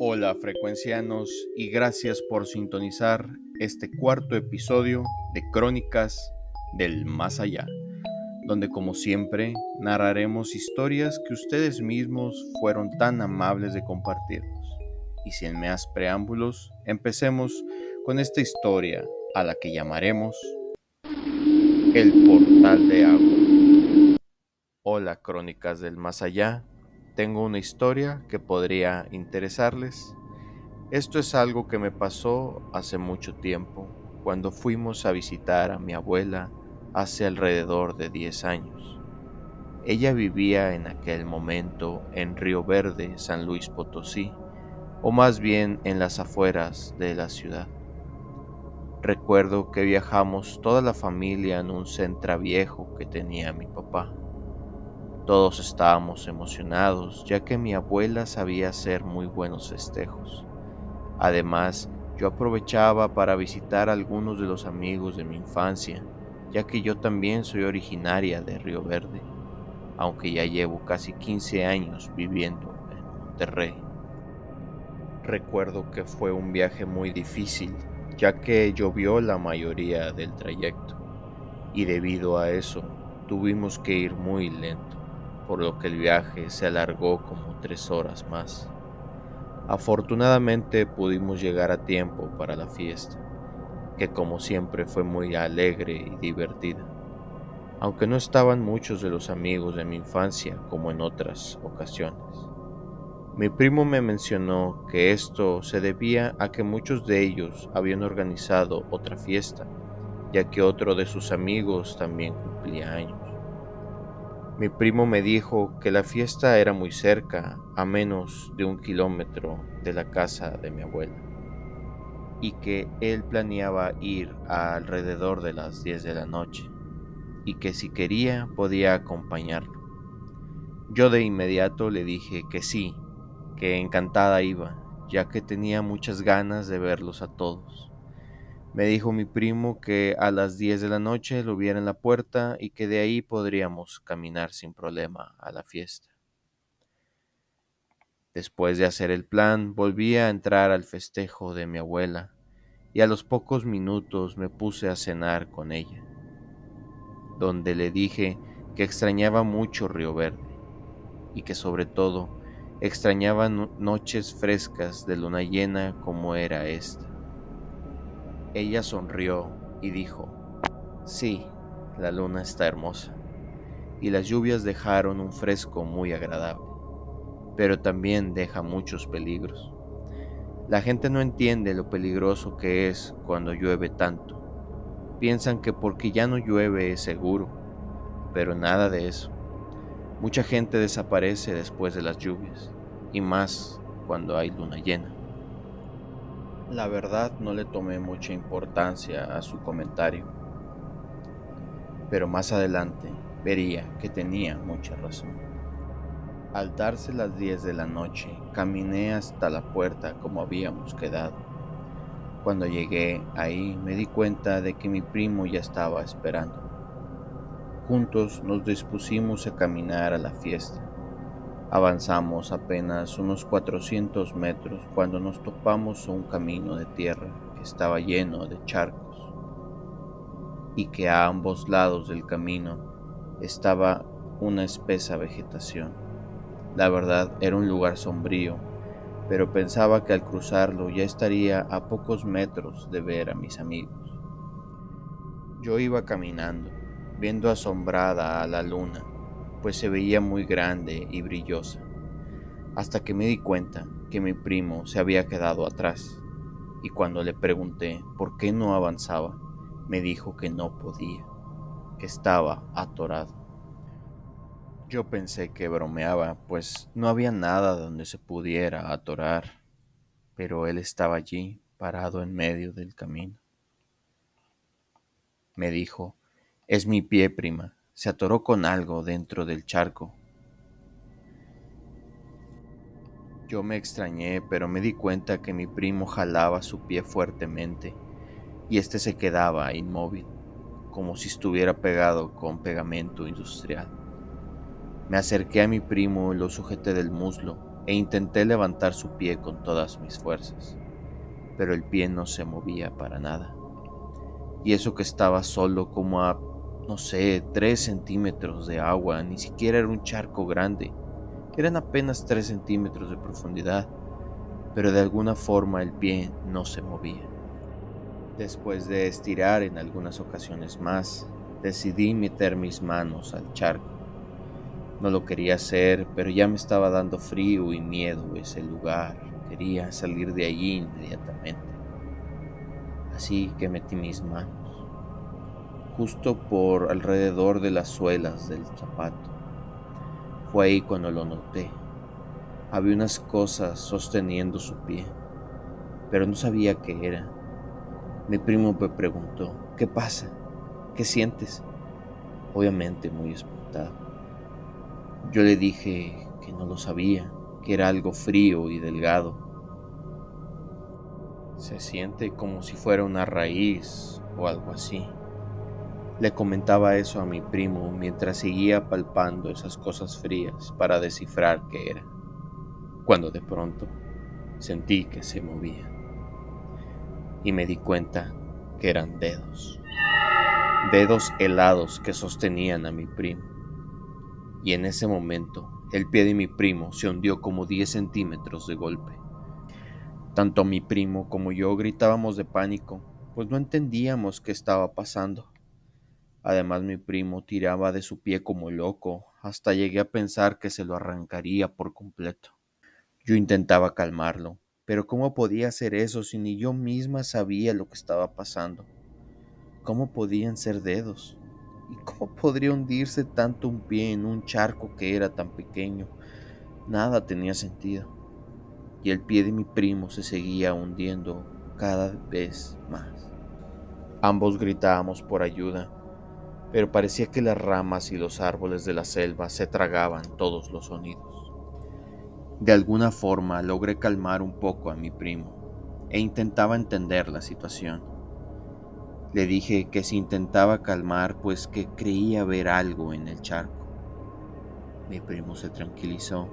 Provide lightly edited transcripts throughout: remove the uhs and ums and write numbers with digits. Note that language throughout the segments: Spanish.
Hola frecuencianos y gracias por sintonizar este cuarto episodio de Crónicas del Más Allá, donde como siempre narraremos historias que ustedes mismos fueron tan amables de compartirnos. Y sin más preámbulos, empecemos con esta historia a la que llamaremos El Portal de Agua. Hola Crónicas del Más Allá, tengo una historia que podría interesarles. Esto es algo que me pasó hace mucho tiempo, cuando fuimos a visitar a mi abuela hace alrededor de 10 años. Ella vivía en aquel momento en Río Verde, San Luis Potosí, o más bien en las afueras de la ciudad. Recuerdo que viajamos toda la familia en un Centra viejo que tenía mi papá. Todos estábamos emocionados, ya que mi abuela sabía hacer muy buenos festejos. Además, yo aprovechaba para visitar a algunos de los amigos de mi infancia, ya que yo también soy originaria de Río Verde, aunque ya llevo casi 15 años viviendo en Monterrey. Recuerdo que fue un viaje muy difícil, ya que llovió la mayoría del trayecto, y debido a eso tuvimos que ir muy lento, por lo que el viaje se alargó como 3 horas más. Afortunadamente pudimos llegar a tiempo para la fiesta, que como siempre fue muy alegre y divertida, aunque no estaban muchos de los amigos de mi infancia como en otras ocasiones. Mi primo me mencionó que esto se debía a que muchos de ellos habían organizado otra fiesta, ya que otro de sus amigos también cumplía años. Mi primo me dijo que la fiesta era muy cerca, a menos de 1 kilómetro de la casa de mi abuela, y que él planeaba ir a alrededor de las 10 de la noche, y que si quería podía acompañarlo. Yo de inmediato le dije que sí, que encantada iba, ya que tenía muchas ganas de verlos a todos. Me dijo mi primo que a las 10 de la noche lo viera en la puerta y que de ahí podríamos caminar sin problema a la fiesta. Después de hacer el plan, volví a entrar al festejo de mi abuela y a los pocos minutos me puse a cenar con ella, donde le dije que extrañaba mucho Río Verde y que sobre todo extrañaba noches frescas de luna llena como era esta. Ella sonrió y dijo, sí, la luna está hermosa y las lluvias dejaron un fresco muy agradable, pero también deja muchos peligros. La gente no entiende lo peligroso que es cuando llueve tanto. Piensan que porque ya no llueve es seguro, pero nada de eso. Mucha gente desaparece después de las lluvias, y más cuando hay luna llena. La verdad no le tomé mucha importancia a su comentario, pero más adelante vería que tenía mucha razón. Al darse las 10 de la noche, caminé hasta la puerta como habíamos quedado. Cuando llegué ahí me di cuenta de que mi primo ya estaba esperando. Juntos nos dispusimos a caminar a la fiesta. Avanzamos apenas unos 400 metros cuando nos topamos a un camino de tierra que estaba lleno de charcos y que a ambos lados del camino estaba una espesa vegetación. La verdad era un lugar sombrío, pero pensaba que al cruzarlo ya estaría a pocos metros de ver a mis amigos. Yo iba caminando, viendo asombrada a la luna, pues se veía muy grande y brillosa, hasta que me di cuenta que mi primo se había quedado atrás, y cuando le pregunté por qué no avanzaba, me dijo que no podía, que estaba atorado. Yo pensé que bromeaba, pues no había nada donde se pudiera atorar, pero él estaba allí, parado en medio del camino. Me dijo, es mi pie, prima, se atoró con algo dentro del charco. Yo me extrañé, pero me di cuenta que mi primo jalaba su pie fuertemente y este se quedaba inmóvil, como si estuviera pegado con pegamento industrial. Me acerqué a mi primo y lo sujeté del muslo, e intenté levantar su pie con todas mis fuerzas, pero el pie no se movía para nada. Y eso que estaba solo como a, no sé, 3 centímetros de agua, ni siquiera era un charco grande, eran apenas 3 centímetros de profundidad, pero de alguna forma el pie no se movía. Después de estirar en algunas ocasiones más, decidí meter mis manos al charco. No lo quería hacer, pero ya me estaba dando frío y miedo ese lugar. Quería salir de allí inmediatamente. Así que metí mis manos, justo por alrededor de las suelas del zapato. Fue ahí cuando lo noté. Había unas cosas sosteniendo su pie, pero no sabía qué era. Mi primo me preguntó, ¿qué pasa? ¿Qué sientes? Obviamente muy espantado. Yo le dije que no lo sabía, que era algo frío y delgado. Se siente como si fuera una raíz o algo así. Le comentaba eso a mi primo mientras seguía palpando esas cosas frías para descifrar qué era, cuando de pronto sentí que se movía y me di cuenta que eran dedos, dedos helados que sostenían a mi primo. Y en ese momento el pie de mi primo se hundió como 10 centímetros de golpe. Tanto mi primo como yo gritábamos de pánico, pues no entendíamos qué estaba pasando. Además, mi primo tiraba de su pie como loco, hasta llegué a pensar que se lo arrancaría por completo. Yo intentaba calmarlo, pero ¿cómo podía hacer eso si ni yo misma sabía lo que estaba pasando? ¿Cómo podían ser dedos? ¿Y cómo podría hundirse tanto un pie en un charco que era tan pequeño? Nada tenía sentido. Y el pie de mi primo se seguía hundiendo cada vez más. Ambos gritábamos por ayuda, pero parecía que las ramas y los árboles de la selva se tragaban todos los sonidos. De alguna forma logré calmar un poco a mi primo e intentaba entender la situación. Le dije que si intentaba calmar, pues que creía ver algo en el charco. Mi primo se tranquilizó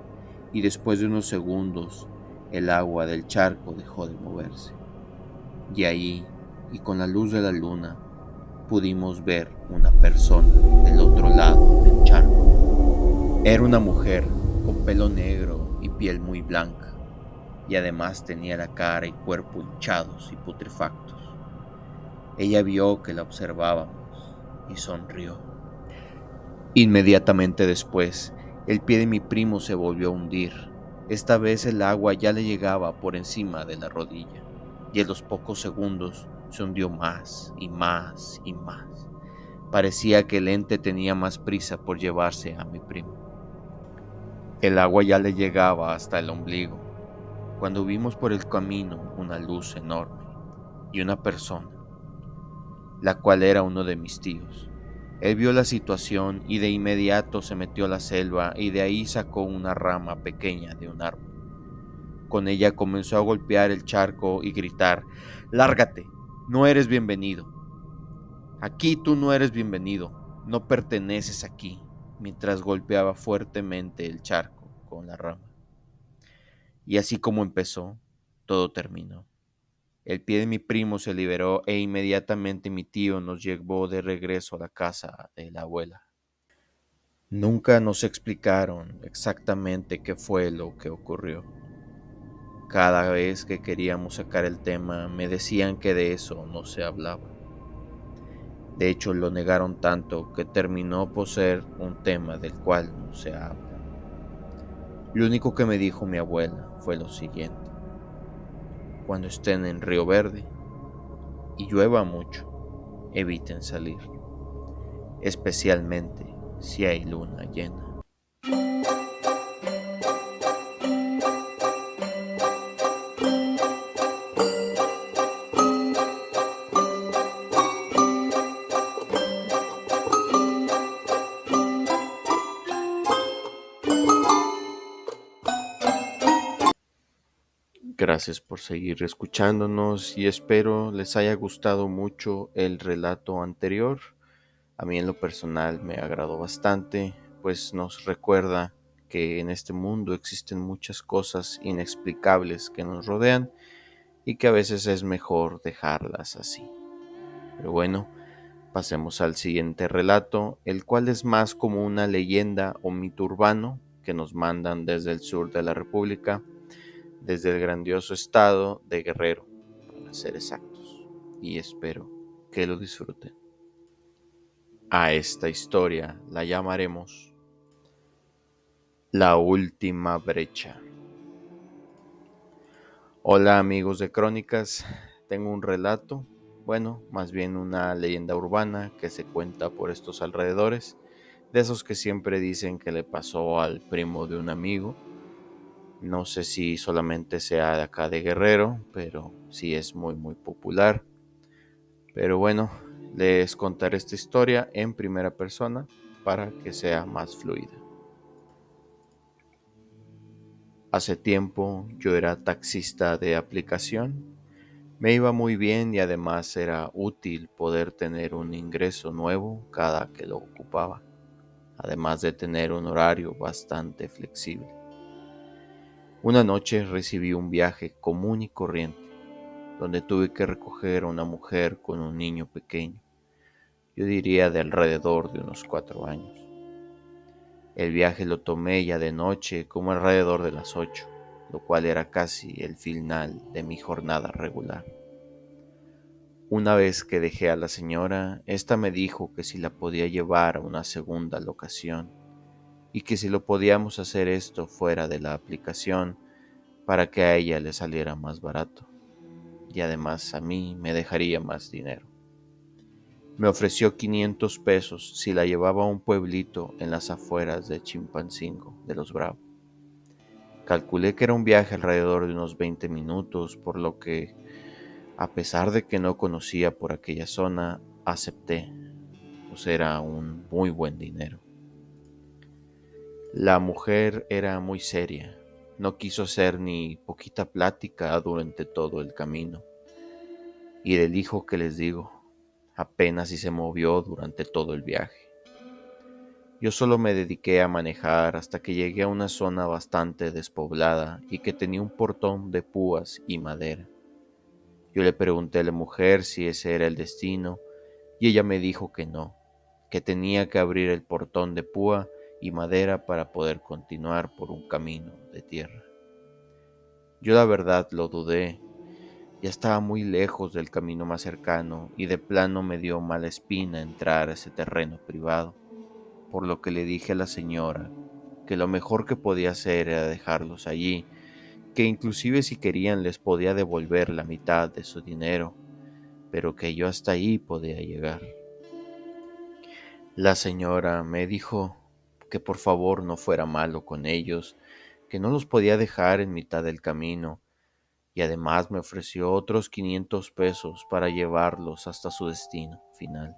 y después de unos segundos el agua del charco dejó de moverse. Y ahí, y con la luz de la luna, pudimos ver una persona del otro lado del charco. Era una mujer con pelo negro y piel muy blanca, y además tenía la cara y cuerpo hinchados y putrefactos. Ella vio que la observábamos y sonrió. Inmediatamente después, el pie de mi primo se volvió a hundir. Esta vez el agua ya le llegaba por encima de la rodilla, y en los pocos segundos se hundió más y más y más. Parecía que el ente tenía más prisa por llevarse a mi primo. El agua ya le llegaba hasta el ombligo, cuando vimos por el camino una luz enorme y una persona, la cual era uno de mis tíos. Él vio la situación y de inmediato se metió a la selva y de ahí sacó una rama pequeña de un árbol. Con ella comenzó a golpear el charco y gritar: «Lárgate, no eres bienvenido. Aquí tú no eres bienvenido, no perteneces aquí», mientras golpeaba fuertemente el charco con la rama. Y así como empezó, todo terminó. El pie de mi primo se liberó e inmediatamente mi tío nos llevó de regreso a la casa de la abuela. Nunca nos explicaron exactamente qué fue lo que ocurrió. Cada vez que queríamos sacar el tema, me decían que de eso no se hablaba. De hecho, lo negaron tanto que terminó por ser un tema del cual no se habla. Lo único que me dijo mi abuela fue lo siguiente: cuando estén en Río Verde y llueva mucho, eviten salir, especialmente si hay luna llena. Gracias por seguir escuchándonos y espero les haya gustado mucho el relato anterior. A mí en lo personal me agradó bastante, pues nos recuerda que en este mundo existen muchas cosas inexplicables que nos rodean y que a veces es mejor dejarlas así. Pero bueno, pasemos al siguiente relato, el cual es más como una leyenda o mito urbano que nos mandan desde el sur de la República, desde el grandioso estado de Guerrero, para ser exactos, y espero que lo disfruten. A esta historia la llamaremos La Última Brecha. Hola amigos de Crónicas, tengo un relato, bueno, más bien una leyenda urbana que se cuenta por estos alrededores, de esos que siempre dicen que le pasó al primo de un amigo. No sé si solamente sea de acá de Guerrero, pero sí es muy popular. Pero bueno, les contaré esta historia en primera persona para que sea más fluida. Hace tiempo yo era taxista de aplicación. Me iba muy bien y además era útil poder tener un ingreso nuevo cada que lo ocupaba, además de tener un horario bastante flexible. Una noche recibí un viaje común y corriente, donde tuve que recoger a una mujer con un niño pequeño, yo diría de alrededor de unos 4 años. El viaje lo tomé ya de noche, como alrededor de las 8, lo cual era casi el final de mi jornada regular. Una vez que dejé a la señora, ésta me dijo que si la podía llevar a una segunda locación y que si lo podíamos hacer esto fuera de la aplicación para que a ella le saliera más barato y además a mí me dejaría más dinero. Me ofreció 500 pesos si la llevaba a un pueblito en las afueras de Chimpancingo de los Bravos. Calculé que era un viaje alrededor de unos 20 minutos, por lo que, a pesar de que no conocía por aquella zona, acepté, pues era un muy buen dinero. La mujer era muy seria, no quiso hacer ni poquita plática durante todo el camino, y del hijo que les digo, apenas si se movió durante todo el viaje. Yo solo me dediqué a manejar hasta que llegué a una zona bastante despoblada y que tenía un portón de púas y madera. Yo le pregunté a la mujer si ese era el destino y ella me dijo que no, que tenía que abrir el portón de púa y madera para poder continuar por un camino de tierra. Yo la verdad lo dudé, ya estaba muy lejos del camino más cercano y de plano me dio mala espina entrar a ese terreno privado, por lo que le dije a la señora que lo mejor que podía hacer era dejarlos allí, que inclusive si querían les podía devolver la mitad de su dinero, pero que yo hasta ahí podía llegar. La señora me dijo que por favor no fuera malo con ellos, que no los podía dejar en mitad del camino, y además me ofreció otros 500 pesos para llevarlos hasta su destino final.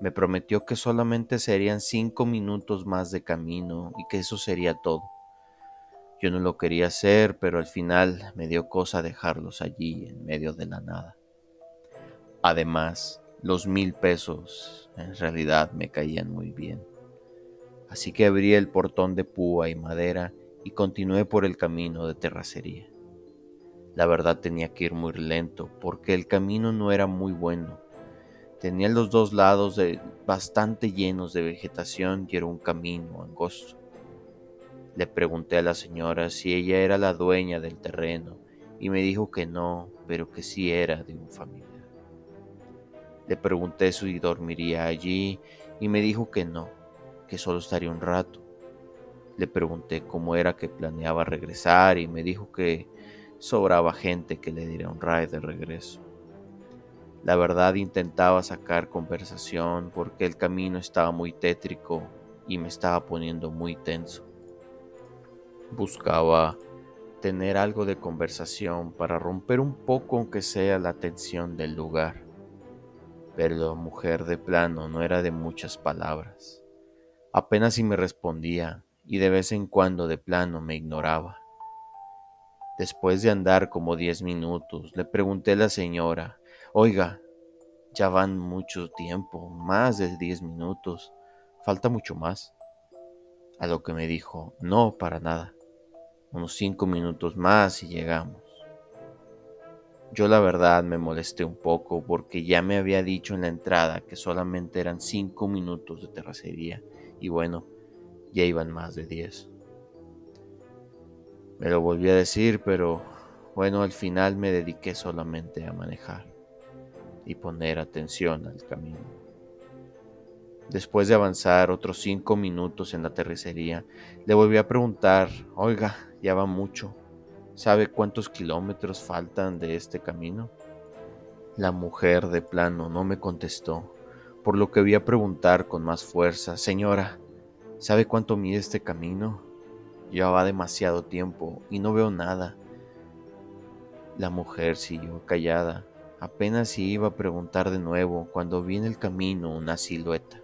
Me prometió que solamente serían 5 minutos más de camino y que eso sería todo. Yo no lo quería hacer, pero al final me dio cosa dejarlos allí en medio de la nada. Además, los 1,000 pesos en realidad me caían muy bien. Así que abrí el portón de púa y madera y continué por el camino de terracería. La verdad tenía que ir muy lento porque el camino no era muy bueno. Tenía los dos lados bastante llenos de vegetación y era un camino angosto. Le pregunté a la señora si ella era la dueña del terreno y me dijo que no, pero que sí era de un familiar. Le pregunté si dormiría allí y me dijo que no, que solo estaría un rato. Le pregunté cómo era que planeaba regresar y me dijo que sobraba gente que le diera un ride de regreso. La verdad intentaba sacar conversación porque el camino estaba muy tétrico y me estaba poniendo muy tenso. Buscaba tener algo de conversación para romper un poco aunque sea la tensión del lugar, pero la mujer de plano no era de muchas palabras. Apenas si me respondía y de vez en cuando de plano me ignoraba. Después de andar como 10 minutos, le pregunté a la señora, oiga, ya van mucho tiempo, más de 10 minutos, falta mucho más. a lo que me dijo, no, para nada, unos 5 minutos más y llegamos. Yo la verdad me molesté un poco porque ya me había dicho en la entrada que solamente eran 5 minutos de terracería y bueno, ya iban más de 10. Me lo volví a decir, pero bueno, al final me dediqué solamente a manejar y poner atención al camino. Después de avanzar otros 5 minutos en la terracería, le volví a preguntar, oiga, ya va mucho, ¿sabe cuántos kilómetros faltan de este camino? La mujer de plano no me contestó, por lo que vi a preguntar con más fuerza, señora, ¿sabe cuánto mide este camino? Ya va demasiado tiempo y no veo nada. La mujer siguió callada, apenas si iba a preguntar de nuevo cuando vi en el camino una silueta.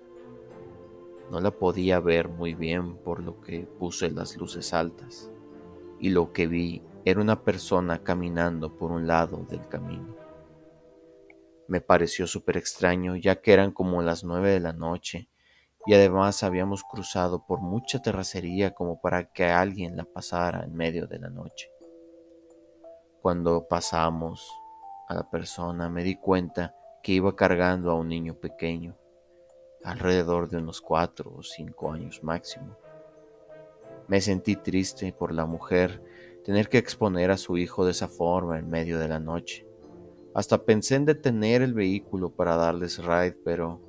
No la podía ver muy bien por lo que puse las luces altas, y lo que vi era una persona caminando por un lado del camino. Me pareció súper extraño ya que eran como las 9 de la noche y además habíamos cruzado por mucha terracería como para que alguien la pasara en medio de la noche. Cuando pasamos a la persona me di cuenta que iba cargando a un niño pequeño, alrededor de unos 4 o 5 años máximo. Me sentí triste por la mujer tener que exponer a su hijo de esa forma en medio de la noche. Hasta pensé en detener el vehículo para darles ride, pero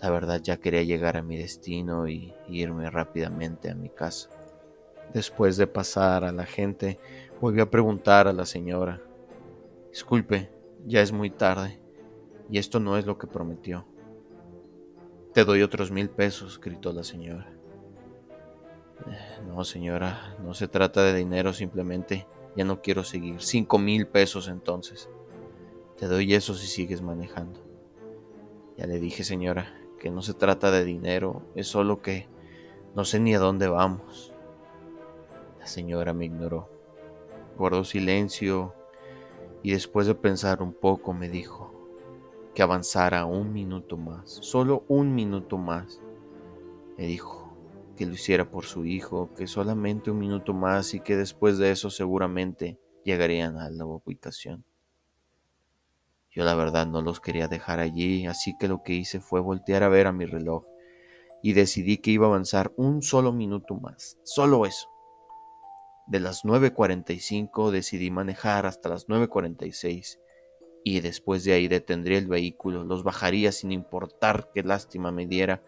la verdad ya quería llegar a mi destino y irme rápidamente a mi casa. Después de pasar a la gente, volví a preguntar a la señora, disculpe, ya es muy tarde y esto no es lo que prometió. Te doy otros 1,000 pesos, gritó la señora. No, señora, no se trata de dinero, simplemente ya no quiero seguir. 5,000 pesos entonces. Te doy eso si sigues manejando. Ya le dije, señora, que no se trata de dinero, es solo que no sé ni a dónde vamos. La señora me ignoró. Guardó silencio y después de pensar un poco me dijo que avanzara 1 minuto más, solo 1 minuto más. Me dijo que lo hiciera por su hijo, que solamente 1 minuto más y que después de eso seguramente llegarían a la ubicación. Yo la verdad no los quería dejar allí, así que lo que hice fue voltear a ver a mi reloj y decidí que iba a avanzar un solo minuto más, solo eso. De las 9:45 decidí manejar hasta las 9:46 y después de ahí detendría el vehículo, los bajaría sin importar qué lástima me diera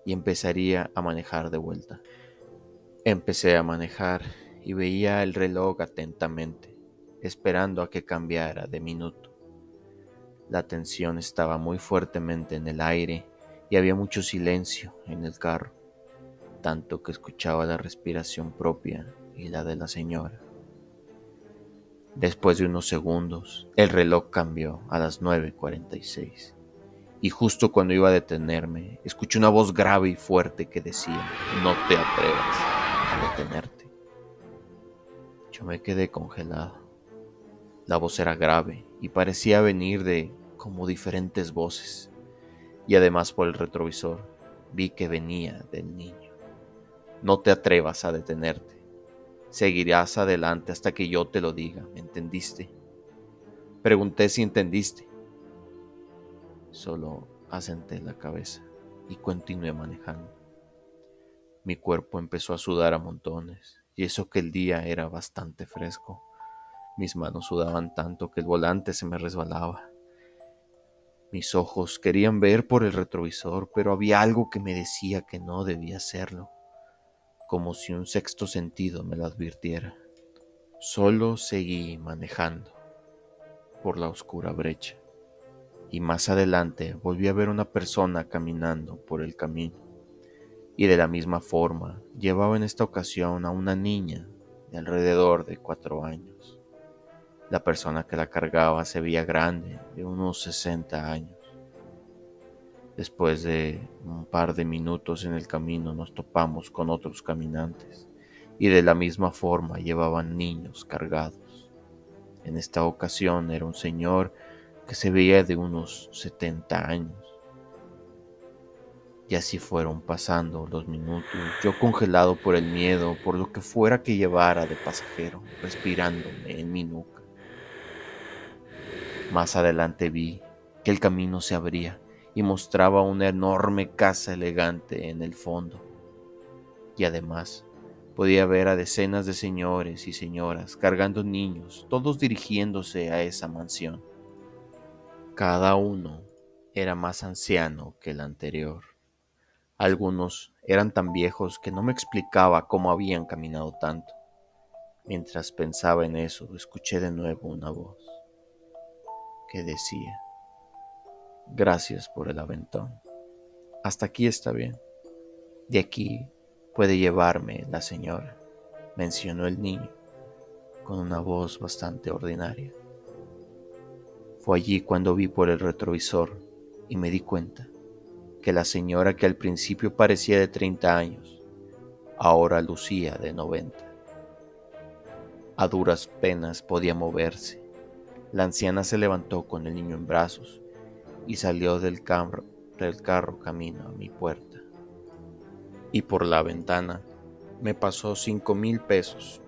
y empezaría a manejar de vuelta. Empecé a manejar y veía el reloj atentamente, esperando a que cambiara de minuto. La tensión estaba muy fuertemente en el aire y había mucho silencio en el carro, tanto que escuchaba la respiración propia y la de la señora. Después de unos segundos, el reloj cambió a las 9:46 y justo cuando iba a detenerme, escuché una voz grave y fuerte que decía, no te atrevas a detenerte. Yo me quedé congelado. La voz era grave y parecía venir de como diferentes voces, y además por el retrovisor vi que venía del niño. No te atrevas a detenerte. Seguirás adelante hasta que yo te lo diga, ¿me entendiste? Pregunté si entendiste. Solo asenté la cabeza y continué manejando. Mi cuerpo empezó a sudar a montones, y eso que el día era bastante fresco. Mis manos sudaban tanto que el volante se me resbalaba. Mis ojos querían ver por el retrovisor, pero había algo que me decía que no debía hacerlo, como si un sexto sentido me lo advirtiera. Solo seguí manejando por la oscura brecha, y más adelante volví a ver una persona caminando por el camino, y de la misma forma llevaba en esta ocasión a una niña de alrededor de 4 años. La persona que la cargaba se veía grande, de unos 60 años. Después de un par de minutos en el camino nos topamos con otros caminantes y de la misma forma llevaban niños cargados. En esta ocasión era un señor que se veía de unos 70 años. Y así fueron pasando los minutos, yo congelado por el miedo, por lo que fuera que llevara de pasajero, respirándome en mi nuca. Más adelante vi que el camino se abría y mostraba una enorme casa elegante en el fondo. Y además podía ver a decenas de señores y señoras cargando niños, todos dirigiéndose a esa mansión. Cada uno era más anciano que el anterior. Algunos eran tan viejos que no me explicaba cómo habían caminado tanto. Mientras pensaba en eso, escuché de nuevo una voz que decía: gracias por el aventón. Hasta aquí está bien. De aquí puede llevarme la señora, mencionó el niño, con una voz bastante ordinaria. Fue allí cuando vi por el retrovisor y me di cuenta que la señora, que al principio parecía de 30 años, ahora lucía de 90. A duras penas podía moverse. La anciana se levantó con el niño en brazos y salió del carro camino a mi puerta. Y por la ventana me pasó 5,000 pesos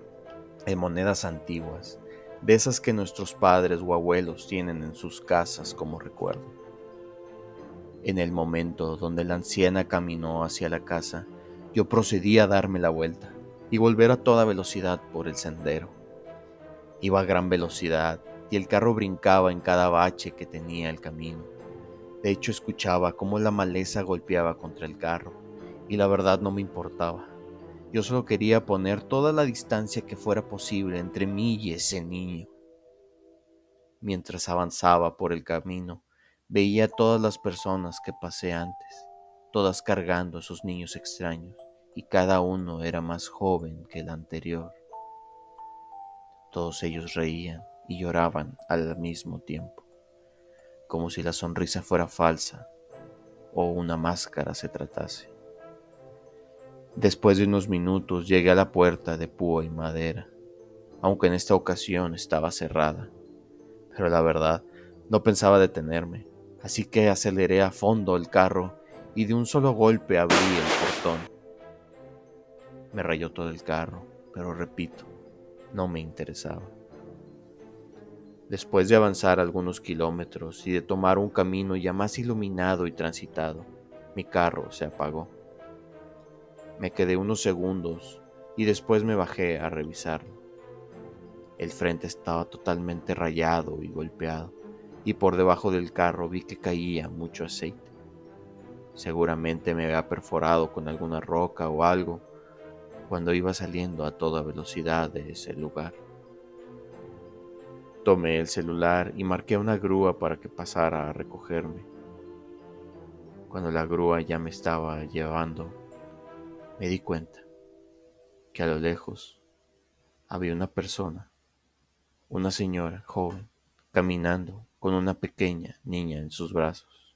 en monedas antiguas, de esas que nuestros padres o abuelos tienen en sus casas como recuerdo. En el momento donde la anciana caminó hacia la casa, yo procedí a darme la vuelta y volver a toda velocidad por el sendero. Iba a gran velocidad y el carro brincaba en cada bache que tenía el camino. De hecho, escuchaba cómo la maleza golpeaba contra el carro, y la verdad no me importaba. Yo solo quería poner toda la distancia que fuera posible entre mí y ese niño. Mientras avanzaba por el camino, veía a todas las personas que pasé antes, todas cargando a sus niños extraños, y cada uno era más joven que el anterior. Todos ellos reían y lloraban al mismo tiempo, como si la sonrisa fuera falsa o una máscara se tratase. Después de unos minutos llegué a la puerta de púa y madera, aunque en esta ocasión estaba cerrada, pero la verdad no pensaba detenerme, así que aceleré a fondo el carro y de un solo golpe abrí el portón. Me rayó todo el carro, pero repito, no me interesaba. Después de avanzar algunos kilómetros y de tomar un camino ya más iluminado y transitado, mi carro se apagó. Me quedé unos segundos y después me bajé a revisarlo. El frente estaba totalmente rayado y golpeado, y por debajo del carro vi que caía mucho aceite. Seguramente me había perforado con alguna roca o algo cuando iba saliendo a toda velocidad de ese lugar. Tomé el celular y marqué a una grúa para que pasara a recogerme. Cuando la grúa ya me estaba llevando, me di cuenta que a lo lejos había una persona, una señora joven, caminando con una pequeña niña en sus brazos.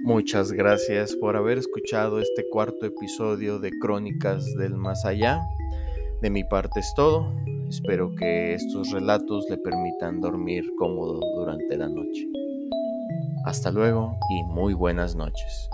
Muchas gracias por haber escuchado este cuarto episodio de Crónicas del Más Allá. De mi parte es todo. Espero que estos relatos le permitan dormir cómodo durante la noche. Hasta luego y muy buenas noches.